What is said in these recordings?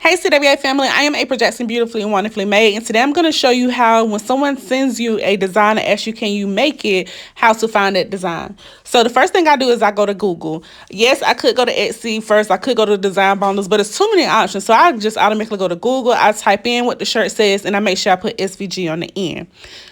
Hey CWA family, I am April Jackson, beautifully and wonderfully made, and today I'm going to show you how when someone sends you a design and asks you can you make it, how to find that design. So the first thing I do is I go to Google. Yes, I could go to Etsy first, I could go to design bundles, but it's too many options, so I just automatically go to Google, I type in what the shirt says, and I make sure I put SVG on the end.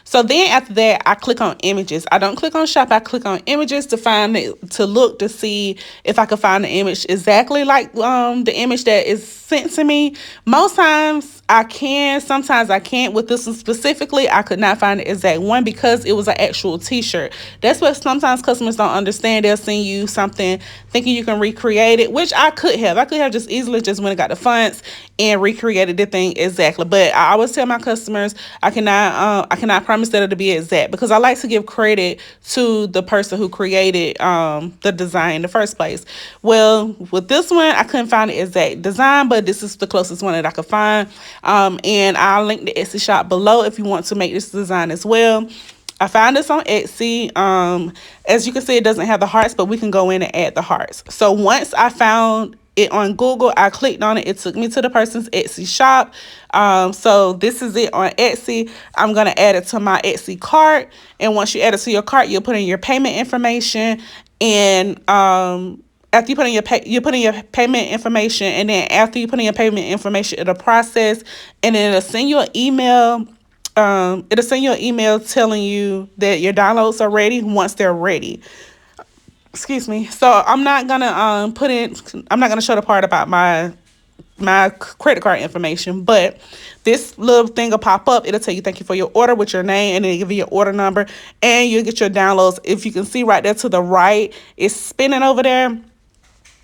So then after that, I click on images. I don't click on shop, I click on images to find it, to look to see if I can find the image exactly like the image that is sent to me. Most times I can, sometimes I can't. With this one specifically, I could not find the exact one because it was an actual t-shirt. That's what sometimes customers don't understand. They'll send you something thinking you can recreate it, which I could have. I could have just easily just went and got the fonts and recreated the thing exactly. But I always tell my customers I cannot promise that it'll be exact because I like to give credit to the person who created the design in the first place. Well, with this one, I couldn't find the exact design, but this is the closest one that I could find. And I'll link the Etsy shop below if you want to make this design as well. I found this on Etsy. As you can see, it doesn't have the hearts, but we can go in and add the hearts. So once I found it on Google, I clicked on it. It took me to the person's Etsy shop. So this is it on Etsy. I'm going to add it to my Etsy cart. And once you add it to your cart, you'll put in your payment information. And after you put in your payment information, and then after you put in your payment information, it'll process, and then it'll send you an email. It'll send you an email telling you that your downloads are ready once they're ready. Excuse me. So I'm not gonna I'm not gonna show the part about my credit card information, but this little thing will pop up. It'll tell you thank you for your order with your name, and then give you your order number, and you'll get your downloads. If you can see right there to the right, it's spinning over there.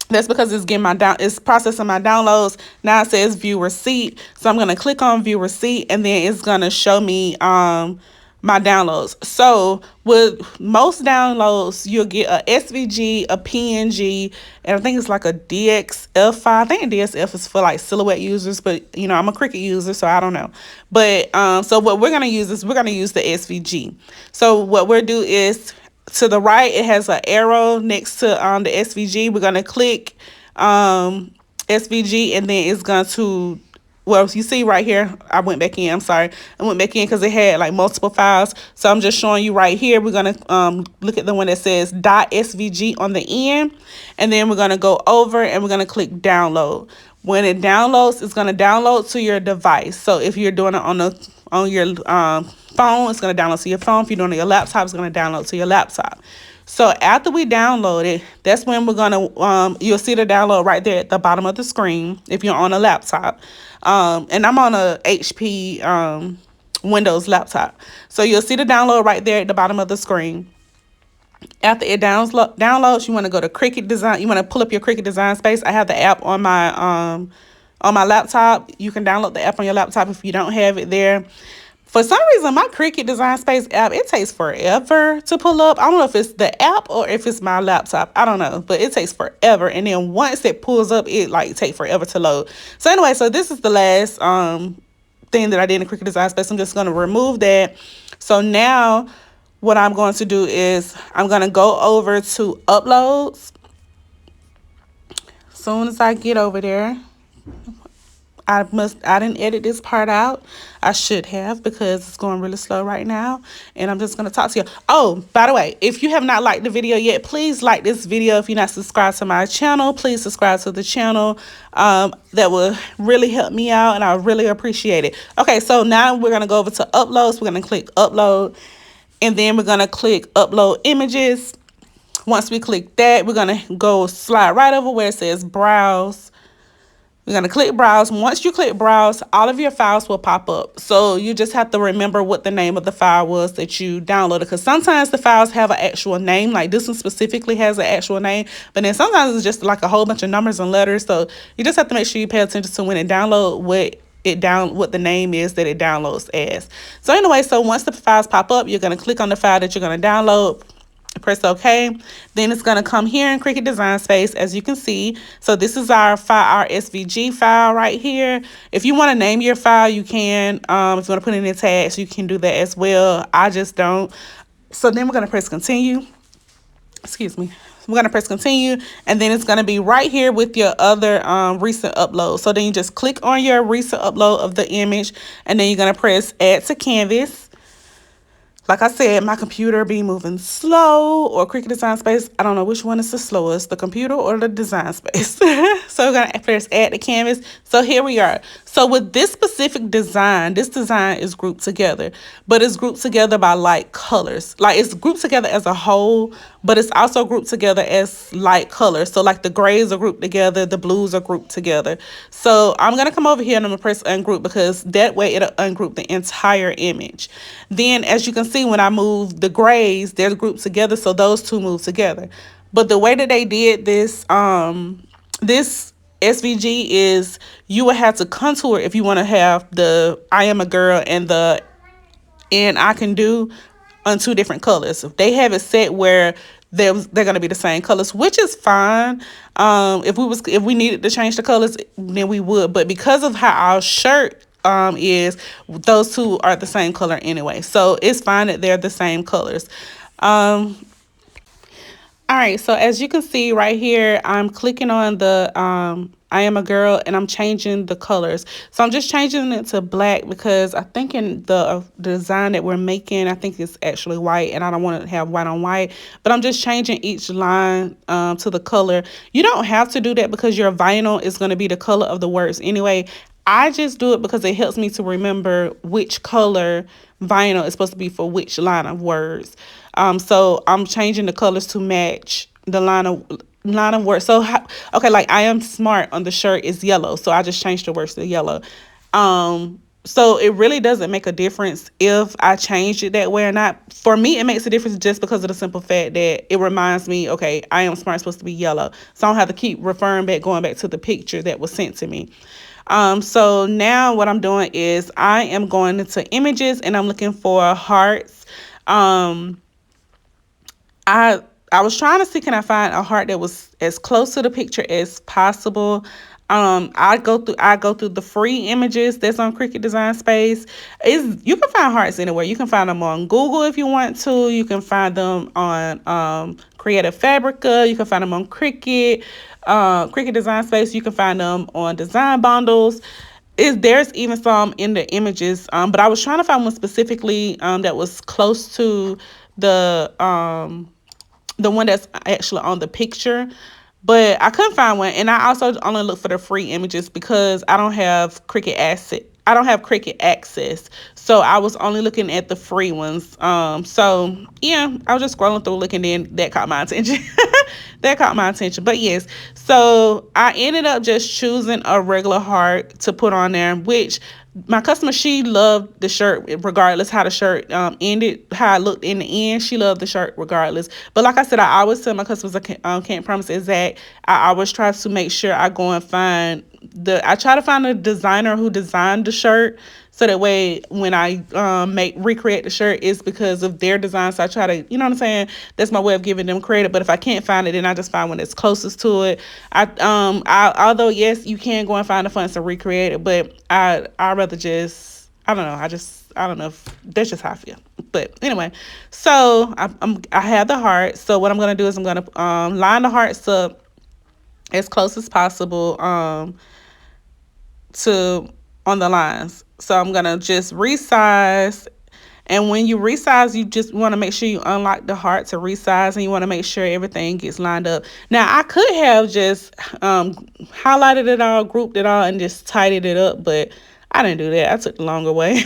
That's because it's getting it's processing my downloads. Now it says view receipt. So I'm gonna click on view receipt, and then it's gonna show me my downloads. So with most downloads, you'll get a SVG, a PNG, and I think it's like a DXF file. I think DXF is for like Silhouette users, but you know, I'm a Cricut user, so I don't know. But so what we're gonna use is we're gonna use the SVG. So what we'll do is, to the right, it has an arrow next to the SVG. We're going to click SVG, and then it's going to, well, you see right here, I went back in. I'm sorry. I went back in because it had like multiple files. So I'm just showing you right here. We're going to look at the one that says .svg on the end. And then we're going to go over and we're going to click download. When it downloads, it's going to download to your device. So if you're doing it on your phone, it's going to download to your phone. If you're doing it on your laptop, it's going to download to your laptop. So after we download it, that's when we're going to, you'll see the download right there at the bottom of the screen if you're on a laptop. And I'm on a HP Windows laptop. So you'll see the download right there at the bottom of the screen. After it downloads, you want to go to Cricut Design. You want to pull up your Cricut Design Space. I have the app on my laptop. You can download the app on your laptop if you don't have it there. For some reason, my Cricut Design Space app, it takes forever to pull up. I don't know if it's the app or if it's my laptop. I don't know, but it takes forever. And then once it pulls up, it like takes forever to load. So anyway, so this is the last thing that I did in Cricut Design Space. I'm just going to remove that. So now what I'm going to do is I'm going to go over to uploads. As soon as I get over there, I didn't edit this part out. I should have, because it's going really slow right now. And I'm just going to talk to you. Oh, by the way, if you have not liked the video yet, please like this video. If you're not subscribed to my channel, please subscribe to the channel. That will really help me out, and I really appreciate it. Okay, so now we're going to go over to uploads. We're going to click upload, and then we're going to click upload images. Once we click that, we're going to go slide right over where it says browse. We're going to click browse. Once you click browse, all of your files will pop up. So you just have to remember what the name of the file was that you downloaded, because sometimes the files have an actual name. Like this one specifically has an actual name, but then sometimes it's just like a whole bunch of numbers and letters. So you just have to make sure you pay attention to when it downloads what the name is that it downloads as. So anyway, so once the files pop up, you're going to click on the file that you're going to download. Press OK. Then it's going to come here in Cricut Design Space, as you can see. So this is our SVG file right here. If you want to name your file, you can. If you want to put it in tags, you can do that as well. I just don't. So then we're going to press continue. Excuse me. I'm going to press continue, and then it's going to be right here with your other recent upload. So then you just click on your recent upload of the image, and then you're going to press add to canvas. Like I said, my computer be moving slow, or Cricut Design Space. I don't know which one is the slowest, the computer or the Design Space. So we're going to first add the canvas. So here we are. So with this specific design, this design is grouped together, but it's grouped together by light colors. Like it's grouped together as a whole, but it's also grouped together as light colors. So like the grays are grouped together, the blues are grouped together. So I'm going to come over here and I'm going to press ungroup, because that way it'll ungroup the entire image. Then as you can see, when I move the grays, they're grouped together, so those two move together. But the way that they did this, this SVG is you would have to contour if you want to have the I am a girl and the and I can do on two different colors. They have it set where they're going to be the same colors, which is fine. If we needed to change the colors, then we would. But because of how our shirt is, those two are the same color anyway, so it's fine that they're the same colors. All right, so as you can see right here, I'm clicking on the I am a girl, and I'm changing the colors. So I'm just changing it to black because I think in the design that we're making, I think it's actually white, and I don't want to have white on white. But I'm just changing each line to the color. You don't have to do that because your vinyl is going to be the color of the words anyway. I just do it because it helps me to remember which color vinyl is supposed to be for which line of words. So I'm changing the colors to match the line of words. So okay, like I am smart on the shirt is yellow, so I just changed the words to yellow. So it really doesn't make a difference if I change it that way or not. For me, it makes a difference just because of the simple fact that it reminds me, okay, I am smart supposed to be yellow, so I don't have to keep going back to the picture that was sent to me. So now what I'm doing is I am going into images and I'm looking for hearts. I was trying to see, can I find a heart that was as close to the picture as possible. I go through the free images that's on Cricut Design Space. You can find hearts anywhere. You can find them on Google if you want to. You can find them on Creative Fabrica. You can find them on Cricut Design Space. You can find them on Design Bundles. There's even some in the images, but I was trying to find one specifically that was close to the one that's actually on the picture, but I couldn't find one. And I also only look for the free images because I don't have Cricut access, so I was only looking at the free ones. So yeah, I was just scrolling through looking, then that caught my attention. That caught my attention. But yes, so I ended up just choosing a regular heart to put on there, which my customer, she loved the shirt regardless how the shirt ended, how it looked in the end. She loved the shirt regardless. But like I said, I always tell my customers I can't promise exact. I always try to make sure I go and I try to find a designer who designed the shirt, so that way when I recreate the shirt, it's because of their design. So I try to, you know what I'm saying? That's my way of giving them credit. But if I can't find it, then I just find one that's closest to it. Although yes, you can go and find the funds to recreate it, but I rather just, I don't know. I don't know if that's just how I feel. But anyway, so I have the heart. So what I'm gonna do is I'm gonna line the hearts up as close as possible on the lines. So I'm gonna just resize, and when you resize, you just want to make sure you unlock the heart to resize, and you want to make sure everything gets lined up. Now I could have just highlighted it all, grouped it all, and just tidied it up, but I didn't do that. I took the longer way.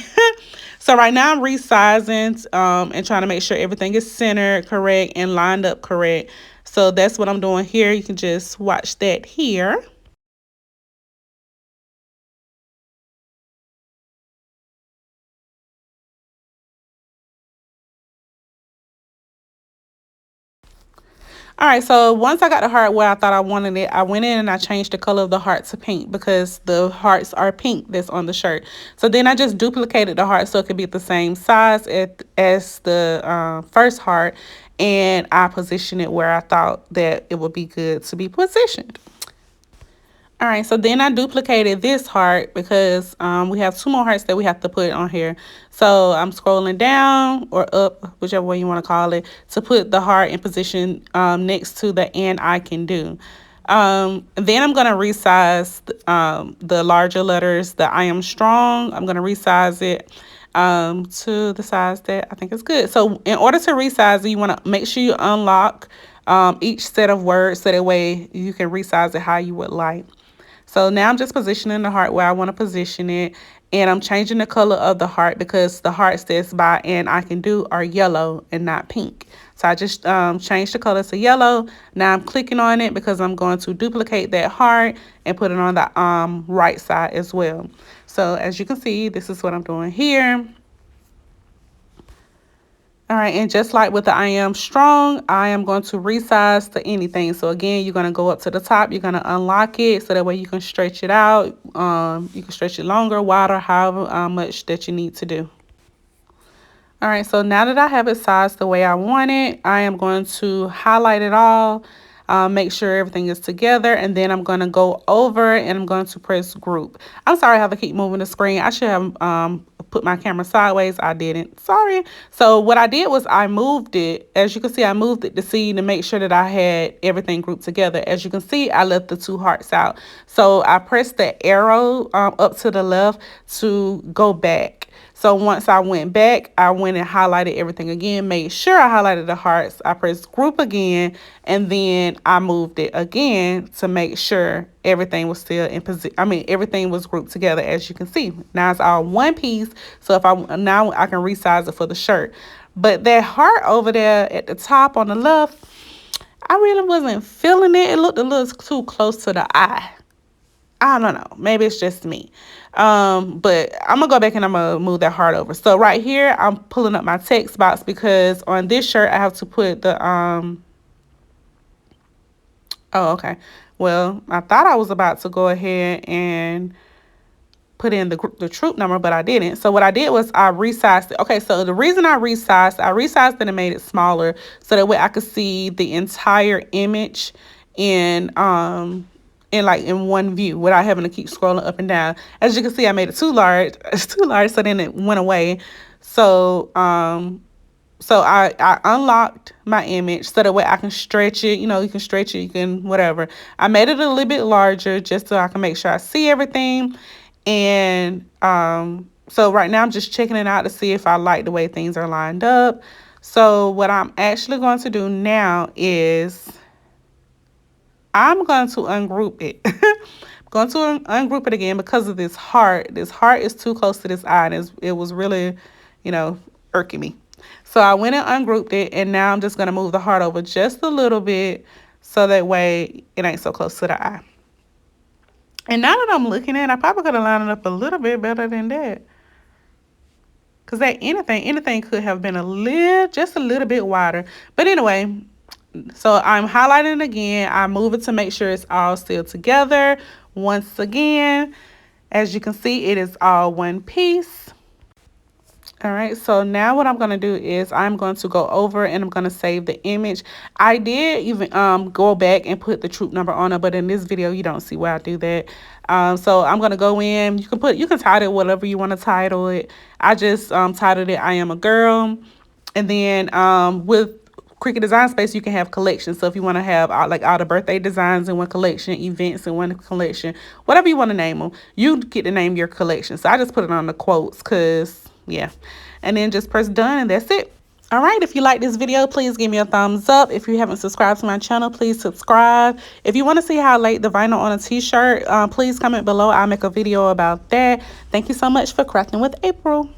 So right now I'm resizing and trying to make sure everything is centered correct and lined up correct. So that's what I'm doing here. You can just watch that here. All right, so once I got the heart where I thought I wanted it, I went in and I changed the color of the heart to pink because the hearts are pink that's on the shirt. So then I just duplicated the heart so it could be the same size as the first heart, and I positioned it where I thought that it would be good to be positioned. All right, so then I duplicated this heart because we have 2 more hearts that we have to put on here. So I'm scrolling down or up, whichever way you want to call it, to put the heart in position next to the "and I can do." Then I'm going to resize the larger letters, the "I am strong." I'm going to resize it to the size that I think is good. So in order to resize it, you want to make sure you unlock each set of words so that way you can resize it how you would like. So now I'm just positioning the heart where I want to position it. And I'm changing the color of the heart because the hearts that's by "and I can do" are yellow and not pink. So I just changed the color to yellow. Now I'm clicking on it because I'm going to duplicate that heart and put it on the right side as well. So as you can see, this is what I'm doing here. All right, and just like with the "I am strong," I am going to resize to anything. So again, you're going to go up to the top. You're going to unlock it so that way you can stretch it out. You can stretch it longer, wider, however much that you need to do. All right, so now that I have it sized the way I want it, I am going to highlight it all, make sure everything is together, and then I'm going to go over and I'm going to press group. I'm sorry I have to keep moving the screen. I should have put my camera sideways. I didn't. Sorry. So what I did was I moved it. As you can see, I moved it to make sure that I had everything grouped together. As you can see, I left the 2 hearts out. So I pressed the arrow up to the left to go back. So once I went back, I went and highlighted everything again, made sure I highlighted the hearts. I pressed group again, and then I moved it again to make sure everything was still in position. Everything was grouped together, as you can see. Now it's all one piece. So now I can resize it for the shirt. But that heart over there at the top on the left, I really wasn't feeling it. It looked a little too close to the eye. I don't know. Maybe it's just me. But I'm going to go back and I'm going to move that heart over. So right here, I'm pulling up my text box because on this shirt, I have to put the, oh, okay. Well, I thought I was about to go ahead and put in the troop number, but I didn't. So what I did was I resized it. Okay, so the reason I resized it and made it smaller so that way I could see the entire image in one view without having to keep scrolling up and down. As you can see, I made it too large. It's too large, so then it went away. So I unlocked my image so that way I can stretch it. You know, you can stretch it, you can whatever. I made it a little bit larger just so I can make sure I see everything. And so right now I'm just checking it out to see if I like the way things are lined up. So what I'm actually going to do now is I'm going to ungroup it. I'm going to ungroup it again because of this heart. This heart is too close to this eye, and it was really, irking me. So I went and ungrouped it, and now I'm just going to move the heart over just a little bit so that way it ain't so close to the eye. And now that I'm looking at it, I probably could have lined it up a little bit better than that. Because that anything could have been just a little bit wider. But anyway, so I'm highlighting it again. I move it to make sure it's all still together. Once again, as you can see, it is all one piece. All right, so now what I'm going to do is I'm going to go over and I'm going to save the image. I did even go back and put the troop number on it, but in this video you don't see where I do that. So I'm going to go in. You can title it whatever you want to title it. I just titled it "I Am a Girl." And then with Cricut Design Space, you can have collections. So if you want to have all the birthday designs in one collection, events in one collection, whatever you want to name them, you get to name your collection. So I just put it on the quotes because, yeah. And then just press done and that's it. All right, if you like this video, please give me a thumbs up. If you haven't subscribed to my channel, please subscribe. If you want to see how I laid the vinyl on a t-shirt, please comment below. I'll make a video about that. Thank you so much for crafting with April.